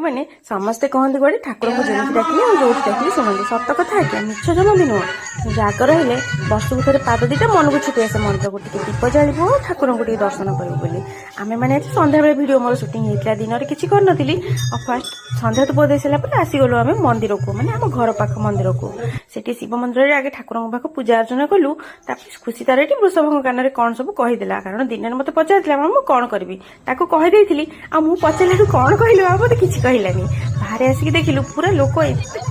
ସାଙ୍ଗମାନେ ସମସ୍ତେ କହନ୍ତି ଗୋଟେ ଠାକୁରଙ୍କୁ ଯେମିତି ଡାକିଲେ ଆଉ ଯୋଉଠି ଡାକିଲେ ଶୁଣନ୍ତି। ସତ କଥା ଆଜ୍ଞା, ମିଛ ଜମା ବି ନୁହଁ। ଜାଗର ହେଲେ ବର୍ଷକୁ ଥରେ ପାଦ ଦିଟା ମନକୁ ଛୁଟି ଆସେ ମନ୍ଦିରକୁ ଟିକେ ଦୀପ ଜାଳିବୁ ଆଉ ଠାକୁରଙ୍କୁ ଟିକେ ଦର୍ଶନ କରିବୁ ବୋଲି। ଆମେ ମାନେ ଆଜି ସନ୍ଧ୍ୟାବେଳେ ଭିଡ଼ିଓ ମୋର ସୁଟିଂ ହେଇଥିଲା, ଦିନରେ କିଛି କରିନଥିଲି। ଆଉ ଫାର୍ଷ୍ଟ ସନ୍ଧ୍ୟା ଧୂପ ଦେଇ ସାରିଲା ପରେ ଆସିଗଲୁ ଆମେ ମନ୍ଦିରକୁ, ମାନେ ଆମ ଘର ପାଖ ମନ୍ଦିରକୁ। ସେଠି ଶିବ ମନ୍ଦିରରେ ଆଗେ ଠାକୁରଙ୍କ ପାଖକୁ ପୂଜା ଅର୍ଚ୍ଚନା କଲୁ। ତାପରେ ଖୁସି ତାର ଏଠି ବୃଷଭଙ୍କ କାନରେ କଣ ସବୁ କହିଦେଲା, କାରଣ ଦିନରେ ମତେ ପଚାରିଥିଲା ମାମା ମୁଁ କଣ କରିବି, ତାକୁ କହିଦେଇଥିଲି। ଆଉ ମୁଁ ପଚାରିଲାଠୁ କଣ କହିଲୁ ଆଉ ମତେ କିଛି କହିଲାନି। ବାହାରେ ଆସିକି ଦେଖିଲୁ ପୁରା ଲୋକ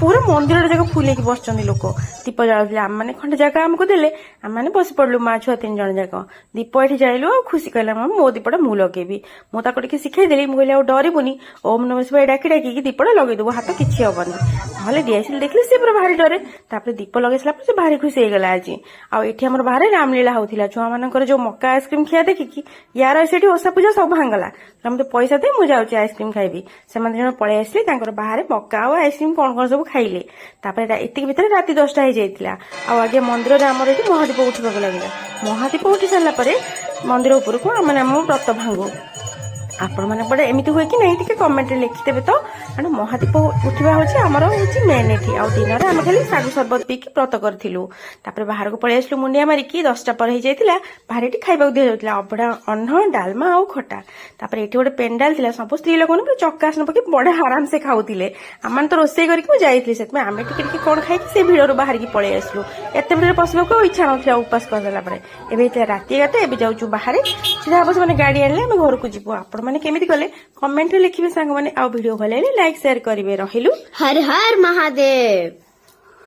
ପୁରା ମନ୍ଦିରଟା ଯାକ ଫୁଲ ହେଇକି ବସିଛନ୍ତି ଲୋକ, ଦୀପ ଜାଳୁଥିଲେ। ଆମମାନେ ଖଣ୍ଡେ ଜାଗା ଆମକୁ ଦେଲେ, ଆମମାନେ ବସି ପଡିଲୁ ମା ଛୁଆ 3 ଜଣ ଯାକ ଦୀପ ଏଠି ଜାଳିଲୁ। ଆଉ ଖୁସି କହିଲା ମାମା ମୋ ଦୀପଟା ମୁଁ ଲଗେଇବି। ମୁଁ ତାକୁ ଟିକେ ଶିଖେଇଦେଲି, ମୁଁ କହିଲି ଆଉ ଡରିବୁନି, ଓମ୍ ନମଃ ଶିବାୟ ଡାକି ଡାକିକି ଦୀପଟା ଲଗେଇଦବୁ, ହାତ କିଛି ହବନି। ନହେଲେ ଡିଆସିଲ ଦେଖିଲେ ସେ ପୁରା ଭାରି ଡରେ। ତାପରେ ଦୀପ ଲଗେଇ ସାରିଲା ପରେ ସେ ଭାରି ଖୁସି ହେଇଗଲା ଆଜି। ଆଉ ଏଠି ଆମର ବାହାରେ ରାମଲୀଳା ହଉଥିଲା। ଛୁଆ ମାନଙ୍କର ଯୋଉ ମକା ଆଇସ୍କ୍ରିମ ଖିଆ ଦେଖିକି ୟାର ସେଠି ଓଷା ପୂଜା ସବୁ ଭାଙ୍ଗଲା। ମତେ ପଇସା ଦେ ମୁଁ ଯାଉଛି ଆଇସ୍କ୍ରିମ ଖାଇବି। ସେମାନେ ଜଣ ପଳେଇ ଆସିଲେ, ତାଙ୍କର ବାହାରେ ମକା ଆଉ ଆଇସ୍କ୍ରିମ କଣ କଣ ସବୁ ଖାଇଲେ। ତାପରେ ଏତିକି ଭିତରେ ରାତି 10ଟା ହେଇଯାଇଥିଲା। ଆଉ ଆଜ୍ଞା ମନ୍ଦିରରେ ଆମର ଏଠି ମହାଦୀପ ଉଠିବାକୁ ଲାଗିଲା। ମହାଦୀପ ଉଠି ସାରିଲା ପରେ ମନ୍ଦିର ଉପରକୁ ଆମେ ଆମ ବ୍ରତ ଭାଙ୍ଗୁ। ଆପଣ ମାନେ ପଟେ ଏମିତି ହୁଏ କି ନାଇଁ ଟିକେ କମେଣ୍ଟରେ ଲେଖିଦେବେ ତ, କାରଣ ମହାଦୀପ ଉଠିବା ହଉଛି ଆମର ହଉଛି ମେନ୍ ଏଠି। ଆଉ ଦିନରେ ଆମେ ଖାଲି ଶାଗୁ ସରବତ ପିଇକି ବ୍ରତ କରିଥିଲୁ। ତାପରେ ବାହାରକୁ ପଳେଇ ଆସିଲୁ ମୁଣ୍ଡିଆ ମାରିକି। 10ଟା ପରେ ହେଇଯାଇଥିଲା, ବାହାରେ ଏଠି ଖାଇବାକୁ ଦିଆଯାଉଥିଲା ଅବଢା, ଅନ୍ନ, ଡାଲମା ଆଉ ଖଟା। ତାପରେ ଏଠି ଗୋଟେ ପେଣ୍ଡାଲ ଥିଲା, ସବୁ ସ୍ତ୍ରୀ ଲୋକମାନେ ପୁରା ଚକାସନ ପକେଇ ବଢିଆ ଆରାମସେ ଖାଉଥିଲେ। ଆମମାନେ ତ ରୋଷେଇ କରିକି ମୁଁ ଯାଇଥିଲି, ସେଥିପାଇଁ ଆମେ ଟିକେ ଟିକେ କଣ ଖାଇକି ସେ ଭିଡରୁ ବାହାରିକି ପଳେଇ ଆସିଲୁ। ଏତେ ଭିଡରେ ପଶିବାକୁ ଆଉ ଇଚ୍ଛା ନଥିଲା ଉପାସ କରିଦେଲା ପରେ। ଏବେ ହେଇଥିଲା ରାତି 11ଟା, ଏବେ ଯାଉଛୁ ବାହାରେ ଛିଡା ହବ, ସେମାନେ ଗାଡି ଆଣିଲେ ଆମେ ଘରକୁ ଯିବୁ। ଆପଣ ମାନେ କେମିତି କଲେ କମେଣ୍ଟରେ ଲେଖିବେ ସାଙ୍ଗମାନେ। ଆଉ ଭିଡିଓ ଭଲ ଲାଗିଲେ ଲାଇକ୍ ସେୟାର କରିବେ। ରହିଲୁ, हर हर महादेव।